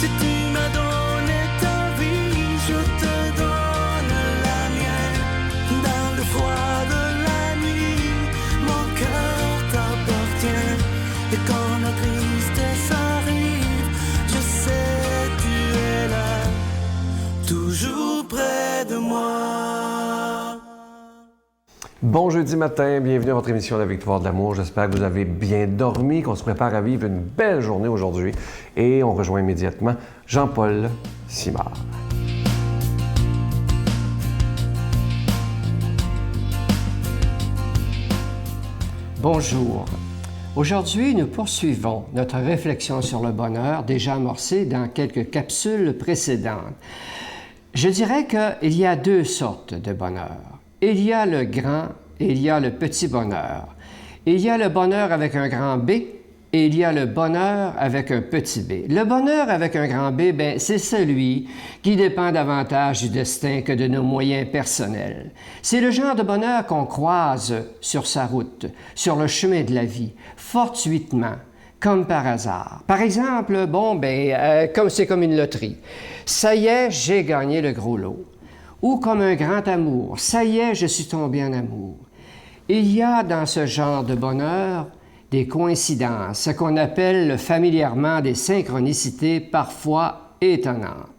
Si tu m'as donné ta vie, je te donne la mienne. Dans le froid de la nuit, mon cœur t'appartient. Et quand la tristesse arrive, je sais tu es là, toujours près de moi. Bon jeudi matin, bienvenue à votre émission La Victoire de l'amour. J'espère que vous avez bien dormi, qu'on se prépare à vivre une belle journée aujourd'hui. Et on rejoint immédiatement Jean-Paul Simard. Bonjour. Aujourd'hui, nous poursuivons notre réflexion sur le bonheur déjà amorcée dans quelques capsules précédentes. Je dirais qu'il y a deux sortes de bonheur. Il y a le grand et il y a le petit bonheur. Il y a le bonheur avec un grand B et il y a le bonheur avec un petit b. Le bonheur avec un grand B, c'est celui qui dépend davantage du destin que de nos moyens personnels. C'est le genre de bonheur qu'on croise sur sa route, sur le chemin de la vie, fortuitement, comme par hasard. Par exemple, comme c'est comme une loterie. Ça y est, j'ai gagné le gros lot. Ou comme un grand amour. Ça y est, je suis tombé en amour. Il y a dans ce genre de bonheur des coïncidences, ce qu'on appelle familièrement des synchronicités parfois étonnantes.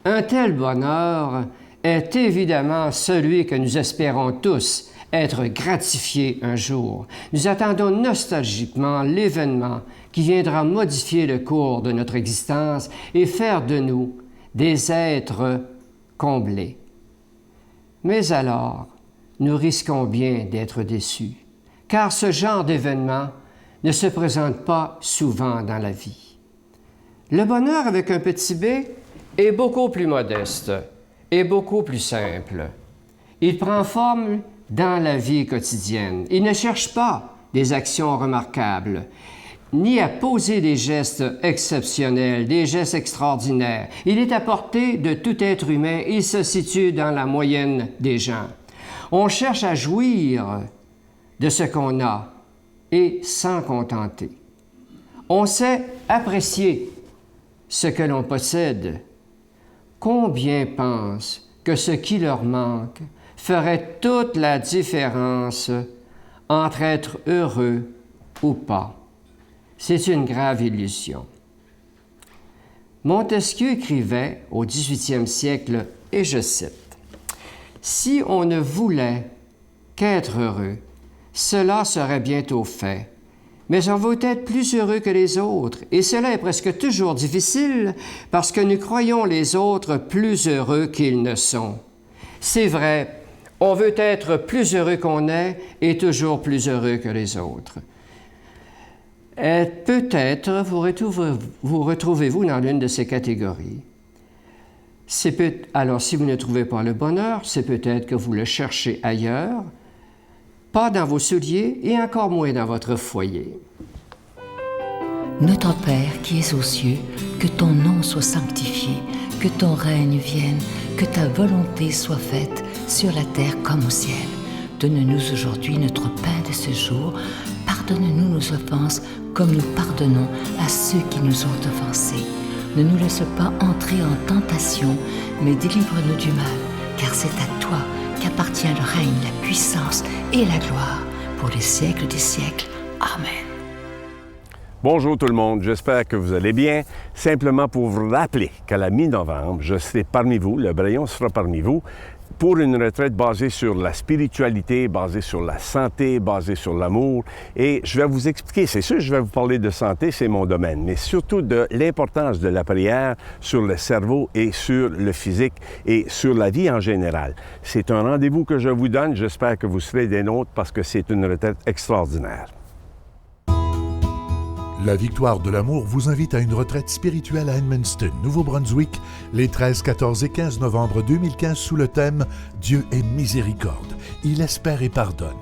Un tel bonheur est évidemment celui que nous espérons tous être gratifié un jour. Nous attendons nostalgiquement l'événement qui viendra modifier le cours de notre existence et faire de nous des êtres comblés. Mais alors, nous risquons bien d'être déçus, car ce genre d'événement ne se présente pas souvent dans la vie. Le bonheur avec un petit b est beaucoup plus modeste et beaucoup plus simple. Il prend forme dans la vie quotidienne. Il ne cherche pas des actions remarquables, ni à poser des gestes exceptionnels, des gestes extraordinaires. Il est à portée de tout être humain. Il se situe dans la moyenne des gens. On cherche à jouir de ce qu'on a et s'en contenter. On sait apprécier ce que l'on possède. Combien pensent que ce qui leur manque ferait toute la différence entre être heureux ou pas? C'est une grave illusion. Montesquieu écrivait au 18e siècle, et je cite, « Si on ne voulait qu'être heureux, cela serait bientôt fait, mais on veut être plus heureux que les autres, et cela est presque toujours difficile parce que nous croyons les autres plus heureux qu'ils ne sont. C'est vrai, on veut être plus heureux qu'on est et toujours plus heureux que les autres. » Peut-être vous retrouvez-vous dans l'une de ces catégories. Alors, si vous ne trouvez pas le bonheur, c'est peut-être que vous le cherchez ailleurs, pas dans vos souliers et encore moins dans votre foyer. Notre Père qui es aux cieux, que ton nom soit sanctifié, que ton règne vienne, que ta volonté soit faite sur la terre comme au ciel. Donne-nous aujourd'hui notre pain de ce jour. Pardonne-nous nos offenses comme nous pardonnons à ceux qui nous ont offensés. Ne nous laisse pas entrer en tentation, mais délivre-nous du mal, car c'est à toi qu'appartient le règne, la puissance et la gloire pour les siècles des siècles. Amen. Bonjour tout le monde, j'espère que vous allez bien. Simplement pour vous rappeler qu'à la mi-novembre, je serai parmi vous, le Braillon sera parmi vous, pour une retraite basée sur la spiritualité, basée sur la santé, basée sur l'amour. Et je vais vous expliquer, c'est sûr, je vais vous parler de santé, c'est mon domaine, mais surtout de l'importance de la prière sur le cerveau et sur le physique et sur la vie en général. C'est un rendez-vous que je vous donne, j'espère que vous serez des nôtres parce que c'est une retraite extraordinaire. La Victoire de l'amour vous invite à une retraite spirituelle à Edmundston, Nouveau-Brunswick, les 13, 14 et 15 novembre 2015 sous le thème « Dieu est miséricorde, il espère et pardonne ».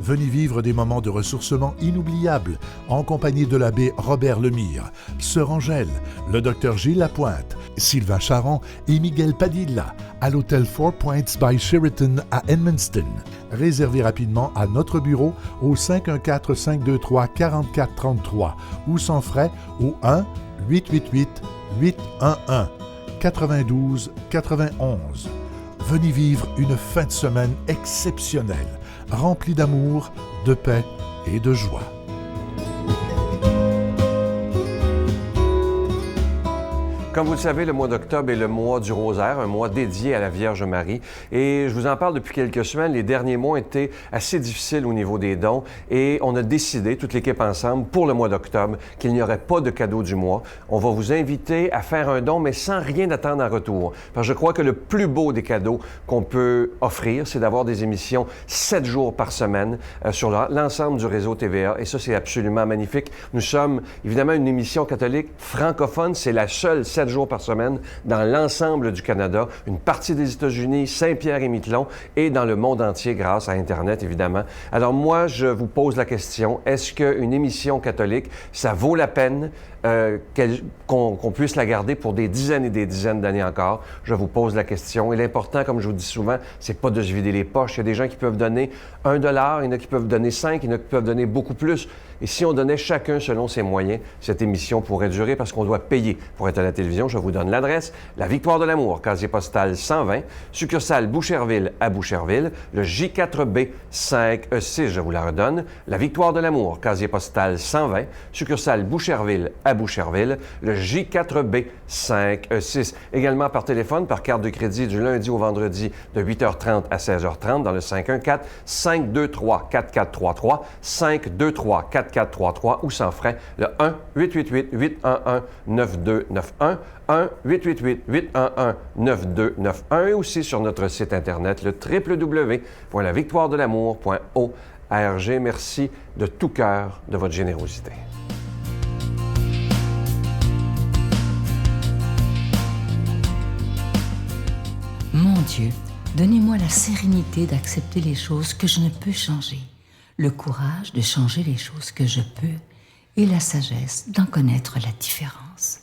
Venez vivre des moments de ressourcement inoubliables en compagnie de l'abbé Robert Lemire, sœur Angèle, le docteur Gilles Lapointe, Sylvain Charon et Miguel Padilla à l'hôtel Four Points by Sheraton à Edmundston. Réservez rapidement à notre bureau au 514-523-4433 ou sans frais au 1-888 811-811-92-91. Venez vivre une fin de semaine exceptionnelle, remplie d'amour, de paix et de joie. Comme vous le savez, le mois d'octobre est le mois du rosaire, un mois dédié à la Vierge Marie. Et je vous en parle depuis quelques semaines. Les derniers mois étaient assez difficiles au niveau des dons. Et on a décidé, toute l'équipe ensemble, pour le mois d'octobre, qu'il n'y aurait pas de cadeau du mois. On va vous inviter à faire un don, mais sans rien attendre en retour. Parce que je crois que le plus beau des cadeaux qu'on peut offrir, c'est d'avoir des émissions 7 jours par semaine sur l'ensemble du réseau TVA. Et ça, c'est absolument magnifique. Nous sommes évidemment une émission catholique francophone. C'est la seule 7 jours par semaine dans l'ensemble du Canada, une partie des États-Unis, Saint-Pierre-et-Miquelon et dans le monde entier grâce à Internet, évidemment. Alors moi, je vous pose la question, est-ce qu'une émission catholique, ça vaut la peine qu'on puisse la garder pour des dizaines et des dizaines d'années encore? Je vous pose la question. Et l'important, comme je vous dis souvent, c'est pas de se vider les poches. Il y a des gens qui peuvent donner $1, il y en a qui peuvent donner 5, il y en a qui peuvent donner beaucoup plus. Et si on donnait chacun selon ses moyens, cette émission pourrait durer parce qu'on doit payer pour être à la télévision. Je vous donne l'adresse. La Victoire de l'amour, casier postal 120, succursale Boucherville à Boucherville, le J4B 5E6, je vous la redonne. La Victoire de l'amour, casier postal 120, succursale Boucherville à Boucherville, le J4B 5E6. Également par téléphone, par carte de crédit du lundi au vendredi de 8h30 à 16h30 dans le 514-523-4433, 523-4433 ou sans frais, le 1-888-811-9291, 1-888-811-9291 et aussi sur notre site Internet, le www.lavictoiredelamour.org. Merci de tout cœur de votre générosité. Mon Dieu, donnez-moi la sérénité d'accepter les choses que je ne peux changer, le courage de changer les choses que je peux et la sagesse d'en connaître la différence.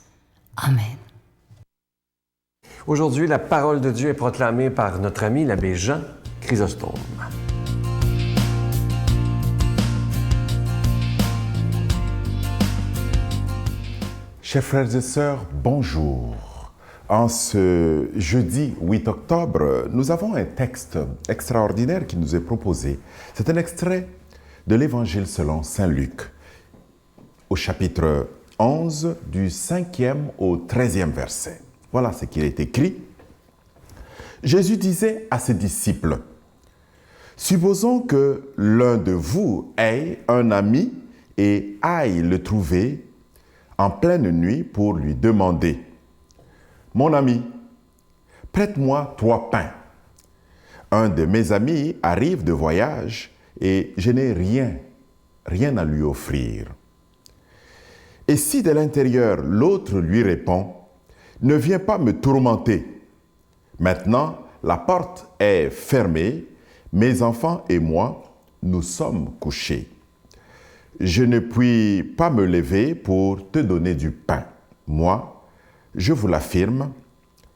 Amen. Aujourd'hui, la parole de Dieu est proclamée par notre ami l'abbé Jean Chrysostome. Chers frères et sœurs, bonjour. En ce jeudi 8 octobre, nous avons un texte extraordinaire qui nous est proposé. C'est un extrait de l'Évangile selon Saint Luc, au chapitre 11, du 5e au 13e verset. Voilà ce qui est écrit. Jésus disait à ses disciples, « Supposons que l'un de vous ait un ami et aille le trouver en pleine nuit pour lui demander, « Mon ami, prête-moi 3 pains. Un de mes amis arrive de voyage et je n'ai rien à lui offrir. » Et si de l'intérieur l'autre lui répond, « Ne viens pas me tourmenter. Maintenant, la porte est fermée, mes enfants et moi, nous sommes couchés. Je ne puis pas me lever pour te donner du pain. Moi, je vous l'affirme,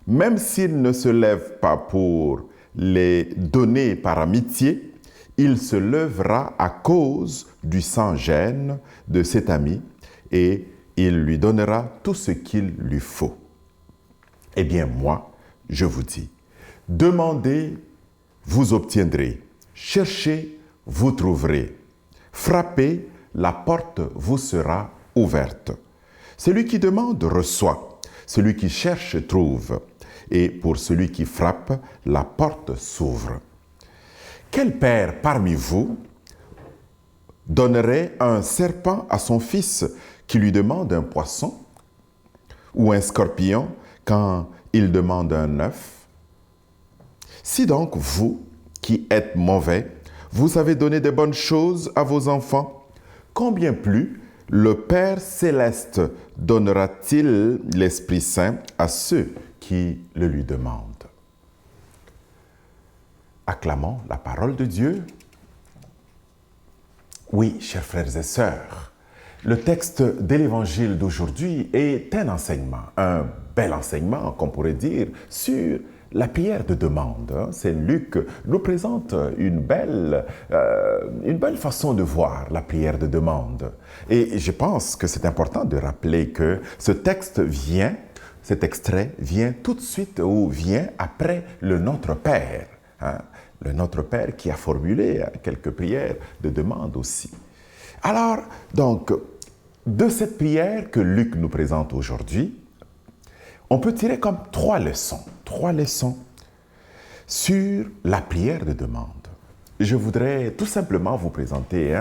même s'il ne se lève pas pour les donner par amitié, il se lèvera à cause du sans-gêne de cet ami et il lui donnera tout ce qu'il lui faut. Eh bien, moi, je vous dis, demandez, vous obtiendrez. Cherchez, vous trouverez. Frappez, la porte vous sera ouverte. Celui qui demande reçoit. Celui qui cherche trouve. Et pour celui qui frappe, la porte s'ouvre. Quel père parmi vous donnerait un serpent à son fils qui lui demande un poisson? Ou un scorpion quand il demande un œuf? Si donc vous, qui êtes mauvais, vous avez donné de bonnes choses à vos enfants, combien plus le Père céleste donnera-t-il l'Esprit Saint à ceux qui le lui demandent? Acclamons la parole de Dieu. Oui, chers frères et sœurs, le texte de l'Évangile d'aujourd'hui est un bel enseignement, qu'on pourrait dire, sur la prière de demande. Saint Luc nous présente une belle façon de voir la prière de demande. Et je pense que c'est important de rappeler que ce texte vient cet extrait vient tout de suite ou vient après le Notre Père. Hein? Le Notre Père qui a formulé quelques prières de demande aussi. Alors, donc, de cette prière que Luc nous présente aujourd'hui, on peut tirer comme trois leçons sur la prière de demande. Je voudrais tout simplement vous présenter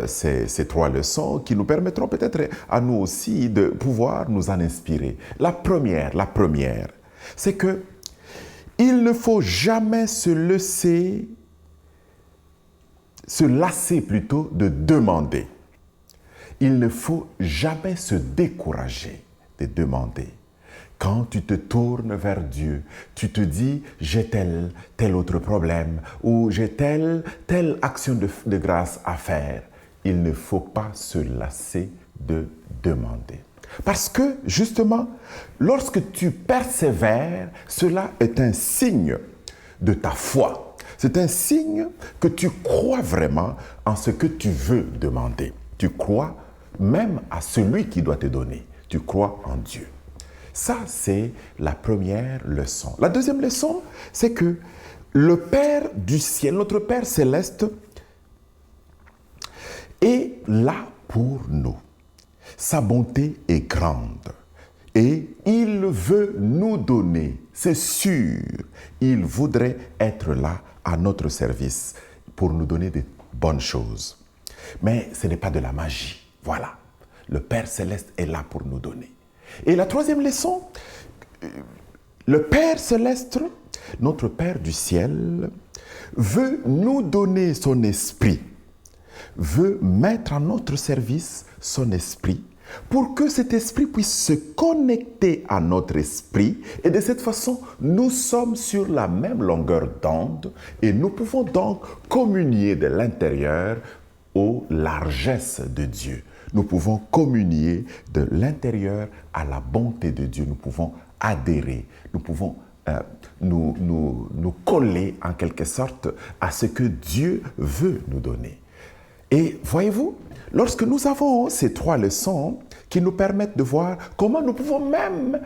ces trois leçons qui nous permettront peut-être à nous aussi de pouvoir nous en inspirer. La première, c'est que il ne faut jamais se lasser plutôt de demander. Il ne faut jamais se décourager de demander. Quand tu te tournes vers Dieu, tu te dis « j'ai tel autre problème » ou « j'ai telle action de grâce à faire », il ne faut pas se lasser de demander. Parce que, justement, lorsque tu persévères, cela est un signe de ta foi. C'est un signe que tu crois vraiment en ce que tu veux demander. Tu crois même à celui qui doit te donner. Tu crois en Dieu. Ça, c'est la première leçon. La deuxième leçon, c'est que le Père du ciel, notre Père céleste, est là pour nous. Sa bonté est grande et il veut nous donner, c'est sûr. Il voudrait être là à notre service pour nous donner de bonnes choses. Mais ce n'est pas de la magie. Voilà, le Père céleste est là pour nous donner. Et la troisième leçon, le Père céleste, notre Père du ciel, veut nous donner son esprit, veut mettre à notre service son esprit pour que cet esprit puisse se connecter à notre esprit et de cette façon, nous sommes sur la même longueur d'onde et nous pouvons donc communier de l'intérieur aux largesses de Dieu. Nous pouvons communier de l'intérieur à la bonté de Dieu. Nous pouvons adhérer, nous pouvons nous coller en quelque sorte à ce que Dieu veut nous donner. Et voyez-vous, lorsque nous avons ces trois leçons qui nous permettent de voir comment nous pouvons même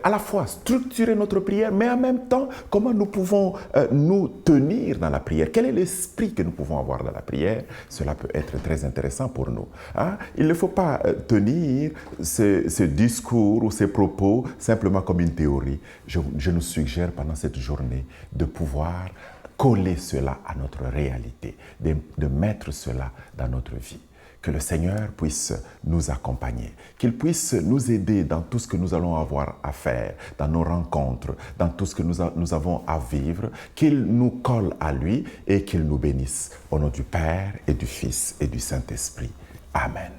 à la fois structurer notre prière, mais en même temps, comment nous pouvons nous tenir dans la prière. Quel est l'esprit que nous pouvons avoir dans la prière? Cela peut être très intéressant pour nous. Hein? Il ne faut pas tenir ce discours ou ces propos simplement comme une théorie. Je nous suggère pendant cette journée de pouvoir coller cela à notre réalité, de mettre cela dans notre vie. Que le Seigneur puisse nous accompagner, qu'il puisse nous aider dans tout ce que nous allons avoir à faire, dans nos rencontres, dans tout ce que nous avons à vivre, qu'il nous colle à lui et qu'il nous bénisse. Au nom du Père et du Fils et du Saint-Esprit. Amen.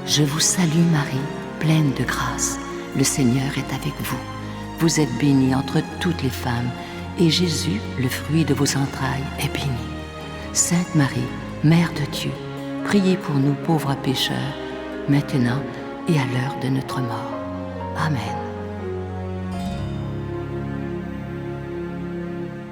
Je vous salue Marie, pleine de grâce. Le Seigneur est avec vous. Vous êtes bénie entre toutes les femmes, et Jésus, le fruit de vos entrailles, est béni. Sainte Marie, Mère de Dieu, priez pour nous pauvres pécheurs, maintenant et à l'heure de notre mort. Amen.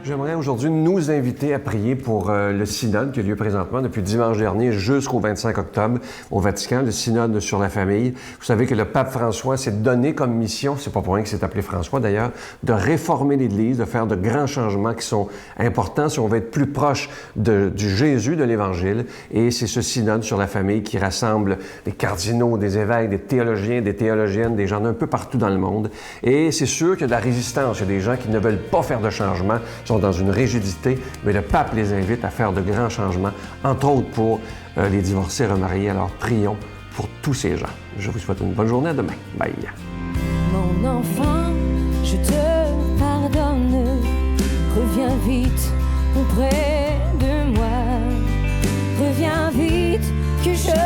J'aimerais aujourd'hui nous inviter à prier pour le synode qui a lieu présentement depuis dimanche dernier jusqu'au 25 octobre au Vatican, le synode sur la famille. Vous savez que le pape François s'est donné comme mission, c'est pas pour rien qu'il s'est appelé François d'ailleurs, de réformer l'Église, de faire de grands changements qui sont importants si on veut être plus proche du Jésus de l'Évangile. Et c'est ce synode sur la famille qui rassemble des cardinaux, des évêques, des théologiens, des théologiennes, des gens d'un peu partout dans le monde. Et c'est sûr qu'il y a de la résistance, il y a des gens qui ne veulent pas faire de changements, dans une rigidité, mais le pape les invite à faire de grands changements, entre autres pour les divorcés remariés. Alors prions pour tous ces gens. Je vous souhaite une bonne journée. À demain. Bye. Mon enfant, je te pardonne. Reviens vite auprès de moi. Reviens vite que je